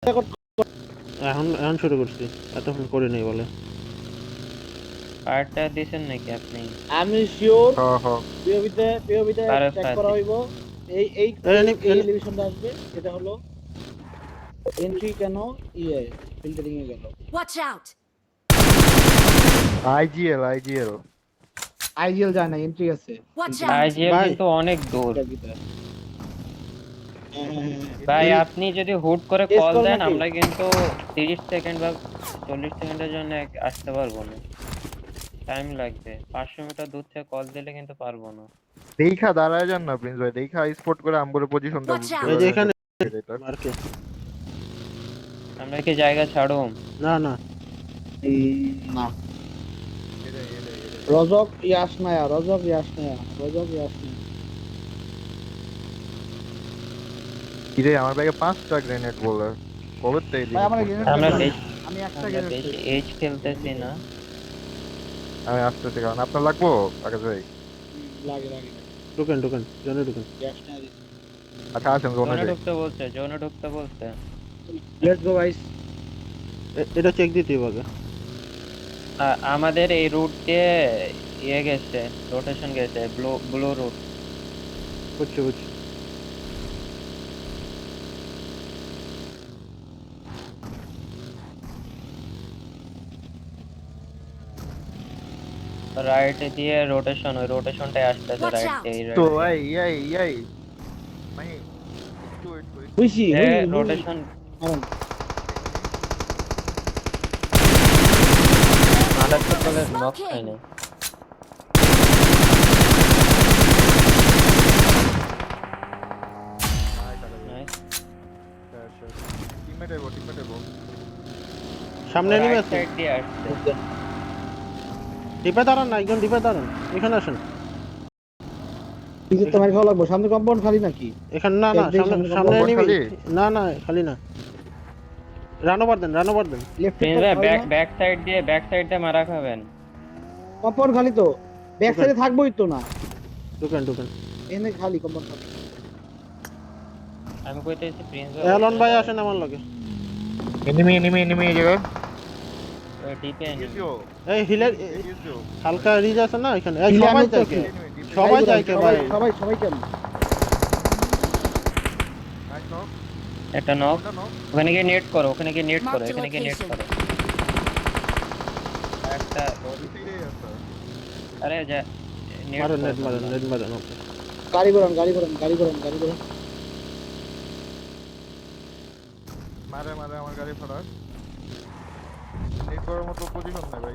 এখন এখন শুরু করছি, এতক্ষণ করে নেই বলে। পার্টটা দিছেন নাকি আপনি? আমি শিওর হ্যাঁ হ্যাঁ পিওবিতে পারস চেক করা আছে। হইব। এই এই এই এই নি- এই এ- এলিভেশনটা আসবে, এটা হলো এন্ট্রি কেন ইয়ে ফিল্টারিং এ গেল। Watch out! আইজিএল আইজিএল যায় না, এন্ট্রি আছে। Watch Filtering out! আছে। আইজিএল ভাই কিন্তু অনেক দূর। এটা কি তার? ভাই এই আপনি যদি হুট করে টেস্ট কল করো দেন নাকি? আমরা কিন্তু 30 সেকেন্ড বা 40 সেকেন্ডের জন্য আসতে পারবো না, টাইম লাগবে। 500 মিটার দূর থেকে কল দিলে কিন্তু পারবো না। দেখা দাঁড়ায় যান না প্রিন্স ভাই, দেখা স্পট করে আমগুলো পজিশনটা Watch out! এই যে বুঝতে এখানে পারেন। মার্কে। আমরা কি জায়গা ছাড়ুম? না না, না রজক ইয়াসনায়া, রজক ইয়াসনায়া, রজক ইয়াসনায়া। কিরে আমার ব্যাগে 5টা গ্রেনেড বলে কবে থেকে ভাই আমার গ্রেনেড আমরা লাগবে। বেশ আমি একটা আমরা গ্রেনেড বেশি পেয়েছি। এজ খেলতেছি না। আমি আসতেছি, কারণ আপনার লাগবো আগে ভাই। লাগে লাগে ঢুকেন ঢুকেন, জনে ঢুকেন। ইয়াসনায়া দিছি। আচ্ছা আসেন জোনে জোনে যাই। ঢুকতে বলছে। Let's go guys. এটা চেক দিতে হবে আগে। আমাদের এই রুট দিয়ে ইয়ে গেছে, রোটেশন গেছে, ব্লু রুট। বুঝছি বুঝছি। রাইট দিয়ে রোটেশন, ওই রোটেশনটাই আসতেছে Watch রাইট out! দিয়ে। তো এই ভাই একটু ওয়েট করি। বুঝছি রোটেশন আলাদা করে নক Smoking! খাইনি। Nice. টিমমেট এবো সামনে নেমে রাইট আছে। সাইড দিয়ে আসছে। ডিপে দাঁড়ান না, একজন ডিপে দাঁড়ান। এখানে আসেন। কিন্তু তোমার খাওয়া লাগবে। সামনে কম্পাউন্ড খালি নাকি? এখানে না না, check দিই, সামনে সামনে সামনে compound নেমে। খালি? না না খালি না। রানোবার দেন। লেফট প্রিন্স সাইড ভাই খালি না? ব্যাক সাইড দিয়ে মারা খাবেন। কম্পাউন্ড খালি তো। Back Okay. সাইডে থাকবোই তো না। ঢুকেন। এখানে খালি কম্পাউন্ড খালি। আমি কইতেছি প্রিন্স এলন ভাই আসেন আমার লগে। এনিমি এই জায়গা। ওই ডিপে ইউজিও এই হিলের ইউজিও হালকা রিজ আছে না এখানে। এই হিলে সবাই আমি তো যায় আছি। কে? সবাই যায় কে ভাই? সবাই কেন? নাইস নক একটা নক। নক। ওখানে গিয়ে নেট করো, এখানে গিয়ে নেট Mark the করো। location. একটা দিতেই আছে। আরে যা নেট মারেন নেট মারেন। ওকে। গাড়ি ঘোরান। মারে আমার গাড়ি ফাটা। নেট করার মতো পজিশন নাই ভাই,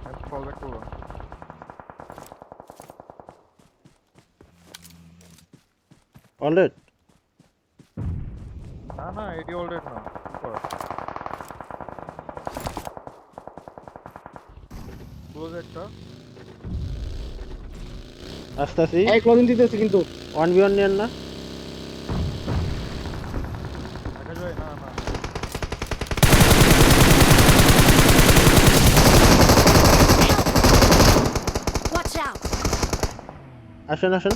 আমি ফল ব্যাক করব। অলরেড না এটি অলরেডি না কি করা। ক্লোজ একটা আসতেছি। এই ক্লোজিং দিতেছি কিন্তু 1v1 নেন না। দেখা যায় না। Watch out! আসেন অলরেডি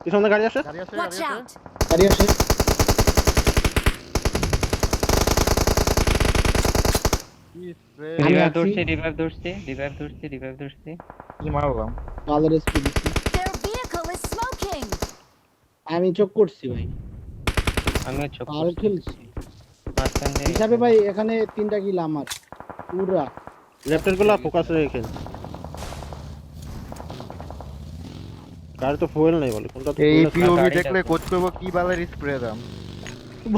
পিছনে গাড়ি আসে। গাড়ি আছে Watch out! গাড়ি আসে। রিভাইভ আছি। ধরছি। কি মারলাম। ভালো স্পিড দিছি। Their vehicle is smoking! আমি চোখ করছি ভাই। আমিও চোখ আর খেলছি মাঝখান দিয়ে হিসাবে ভাই। এখানে 3টা কিল আমার পুরা। লেফটের গুলা ফোকাস রেখেন। গাড়ি তো ফুয়েল নাই বলে কোনটা তো এই fuel আছে? পিওভি গাড়িটা দেখলে তো- কোচ করব কি বালের স্প্রে দাম।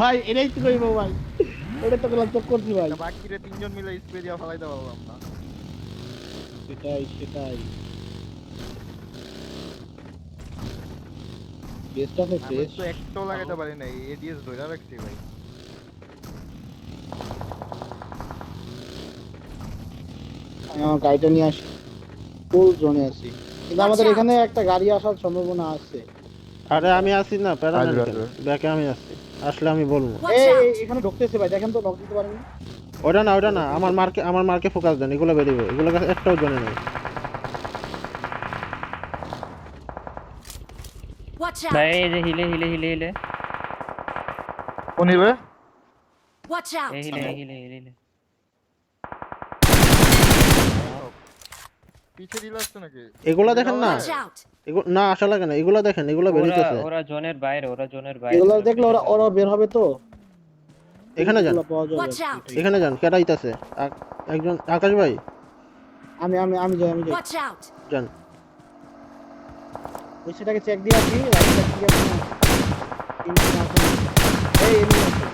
ভাই এটাই তো কইবো ভাই। ওটা তো গলা চোখ করছি ভাই। বাকিরে তিনজন মিলে স্প্রে দিয়া ফলাইতে পারলাম না। সেটাই বেস্ট অফ আমি ফ্রেশ। তো একটাও লাগাইতে পারি নাই, এডিএস ধরে রাখছি ভাই। গাড়িটা নিয়ে আসি। ফুল জোনে আছি, কিন্তু আমাদের এখানে একটা গাড়ি আসার সম্ভাবনা আছে। আরে আমি আসি না, প্যারা নেন আসবে, কেন? আসবে। ব্যাকে আমি আসছি, আসলে আমি বলবো। Watch এই out! এখানে ঢুকতেছে ভাই, দেখেন তো নক দিতে পারেন? ওটা না, আমার মার্কে ফোকাস দেন। এগুলো বেরিয়ে এগুলো কাছে একটাও জানে না। Watch ভাই out! এই যে হিলে কোন হিবে? Watch out! এই হিলে পিছে দিল আসছে নাকি? এগুলা দেখেন না Watch out! না আসা লাগে না এগুলা দেখেন এগুলা বেরিয়েছে ওরা জোনের বাইরে এগুলো দেখলে ওরা বের হবে তো। এখানে যান এগুলো পাওয়া যাবে। Watch out! এখানে যান কেটা আইতাছে একজন আকাশ ভাই আমি যাই। Watch out! যান ওই সেটাকে চেক দিয়ে আসি, রাইট সাইড থেকে আপনি তিনজন আসুন। এই এমনি আছে।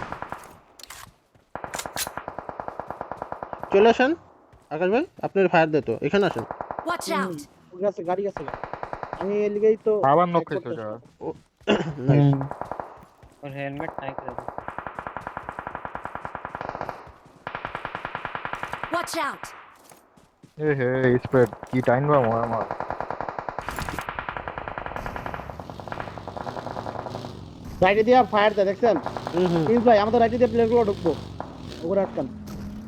চলে আসেন আকাশ ভাই আপনার ফায়ার দে তো এখানে আসেন Watch out! ওর কাছে গাড়ি আছে। আমি এর লিগেই তো আবার check নক করতে খাইছে আসি। ওটা। নাইস ওর হেলমেট নাই করে Watch out! এ হে স্প্রেড কি টাইম বা আমার। রাইটে দিয়ে ফায়ার দেয় দেখছেন? হুম প্লিজ ভাই আমাদের রাইটে দিয়ে প্লেয়ারগুলো ঢুকবো। ওগুলো আটকান।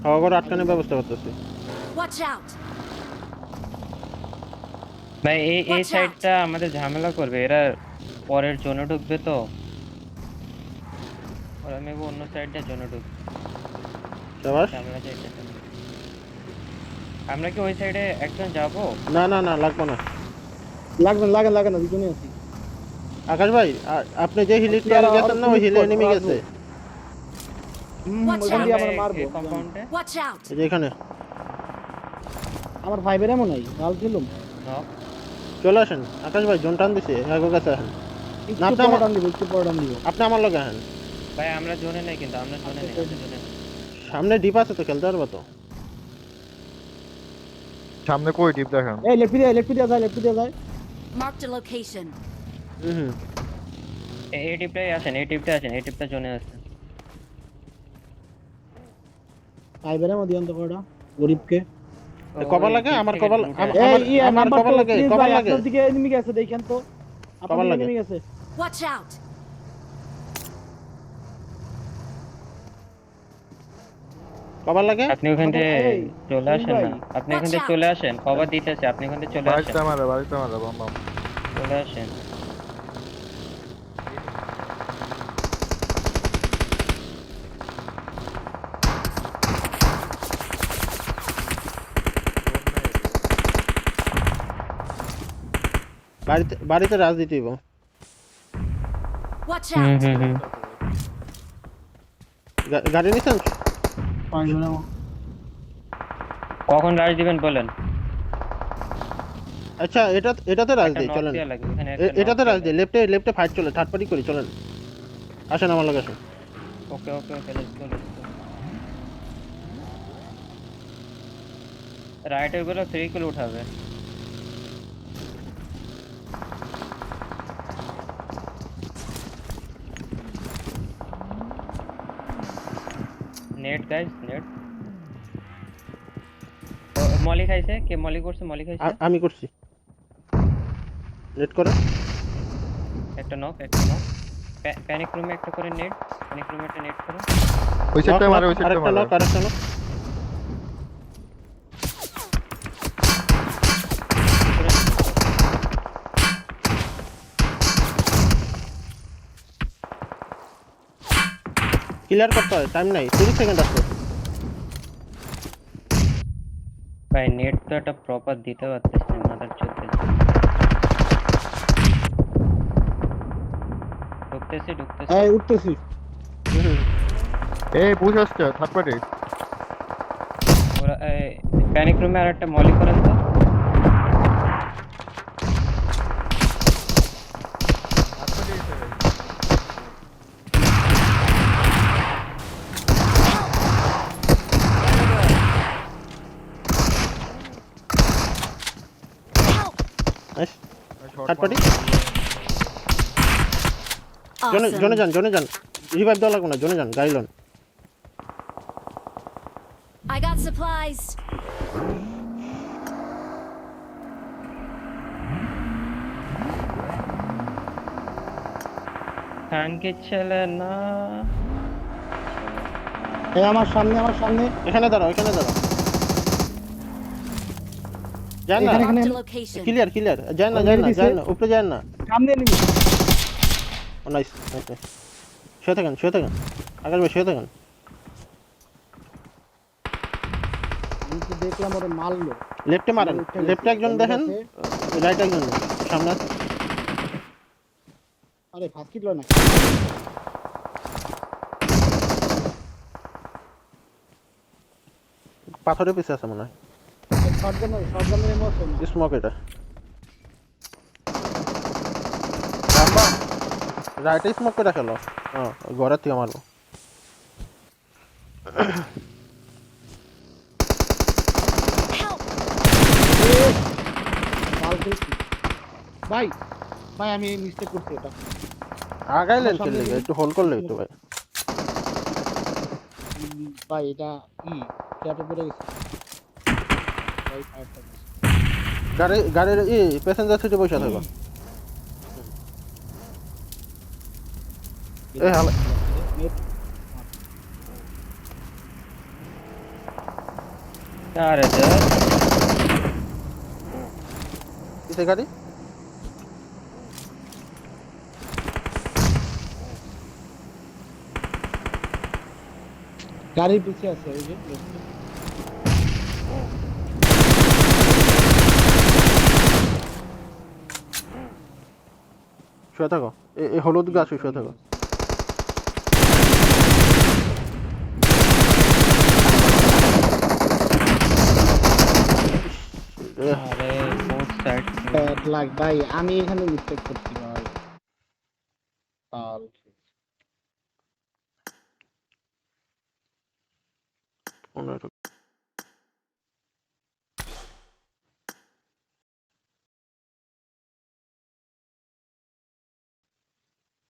হাওয়া করে আটকানোর ব্যবস্থা করতেছি Watch out! ভাই এই Watch out! সাইডটা আমাদের ঝামেলা করবে এরা পরের জোনে ঢুকবে তো ওরা মেবি অন্য সাইডটা জোনে ঢুকবে শাবাশ ঝামেলা চাইতে আমরা কি ওই সাইডে একজন যাব না লাগবো না লাগে না দুজনেই আছি। আকাশ ভাই আপনি যে হিলে গেছেন না ওই হিলে এনিমি গেছে Watch ওখান দিয়ে out! আমরা মারবো। কম্পাউন্ডে Watch out! এই যে এখানে আমার ফাইভের এমন নাই লাল ফিলুম নক চলে আসেন আকাশ ভাই জোন টান দিছে আগো কাছে আসেন না, একটু আপনি পরে আমার- টান দিব, একটু পরে টান দিব। আপনি আমার লগে আসেন ভাই আমরা জোনে নেই কিন্তু আমরা জোনে নেই সামনে ডিপ আছে তো খেলতে পারবো তো সামনে কই টিপ দেখেন? এই লেফট দিয়ে যায়। Marked a location. হুম এই টিপটাই আসেন এই টিপটা জোনে আছে ফাইভের মধ্যে অন্ত পড়া গরিবকে। কবার লাগে আমার কবার এই আমার কবার লাগে কবার লাগে আপনার দিকে এনিমি গেছে দেখেন তো। কবার আপনার লাগে? এনিমি গেছে। Watch out! কবার লাগে আপনি ওখান থেকে এই, চলে আসেন ভাই, না আপনি ওখান থেকে চলে আসেন কভার দিতেছে আপনি ওখান থেকে চলে আসেন বাড়িতে মারা বাম বাম। চলে আসেন বাড়িতে রাজনীতি হইব Watch out! গাড়ি নিছেন কখন রাশ দিবেন বলেন আচ্ছা এটাতে রাজ একটা দিই knock চলেন দেয়া লাগবে, এখানে একটা এটাতে knock রাজ দেয়া দিই লেফটে ফাইট চলে থার্ড পার্টি করি চলেন আসেন আমার লগে আসেন লাগবে। ওকে লেটস গো রাইটের গুলো 3 কিলো উঠাবে নেট গাইস নেট মলি খাইছে কে মলি করছে আমি করছি নেট করে একটা নক প্যানিক রুমে একটা করে নেট প্যানিক রুমে একটা নেট করে ওই সাইডটা মারে ওই সাইডটা আরেকটা মারে। নক আরেকটা নক ক্লিয়ার করতে হয় টাইম নাই 30 সেকেন্ড আছে ভাই নেট তো একটা প্রপার দিতে পারতেছ না মাদার চোদ্দে ঢুকতেছি এই উঠতেছি। এই পুশ আসছে থার্ড পার্টি। ওরা প্যানিক রুমে আর একটা মলি করেন তো নাইস থার্ড পার্টি জনে Awesome. যান রিভাইভ দেওয়া লাগবে না জনে যান গাড়ি লোন I got supplies. খানকে ছেলে না এই আমার সামনে এখানে দাঁড়াও যান না এখানে- Marked a location. ক্লিয়ার যান না উপরে যান না সামনে এনিমি। ও নাইস নাইস নাইস শুয়ে থাকেন আকাশ ভাই শুয়ে থাকেন আমি তো দেখলাম ওরা মারলো। লেফটে মারেন উঠে গেছে। লেফটে একজন বন্ধু দেখেন আছে। রাইটে একজন সামনে আছে। আরে ফার্স্ট কিট লো না। পাথরের পিছে আছে মনে হয় শটগানের এমো আছে না। স্মোক এটা রাইটে স্মোক করে খেলো হ্যাঁ ঘরের থেকে মারবো Help! বাল খেলছি। ভাই ভাই আমি মিস্টেক করছি এটা। আগাইলেন আমার সামনে চলে দিকে। একটু হোল্ড করলে একটু ভাই ভাই এটা ট্র্যাপে পড়ে গেছে। ভাই ফায়ারটা দিছে। গাড়ির প্যাসেঞ্জার সিটে বসে থাকো এ হালা নেট अरे सर কিসে গাড়ি গাড়ির পিছে আছে ওই যে left এ। শুয়ে থাকো এই হলুদ গাছে শুয়ে থাকো अरे बोथ साइड Bad luck, ভাই আমি এখানে মিস্টেক করছি ভাই। পনেরো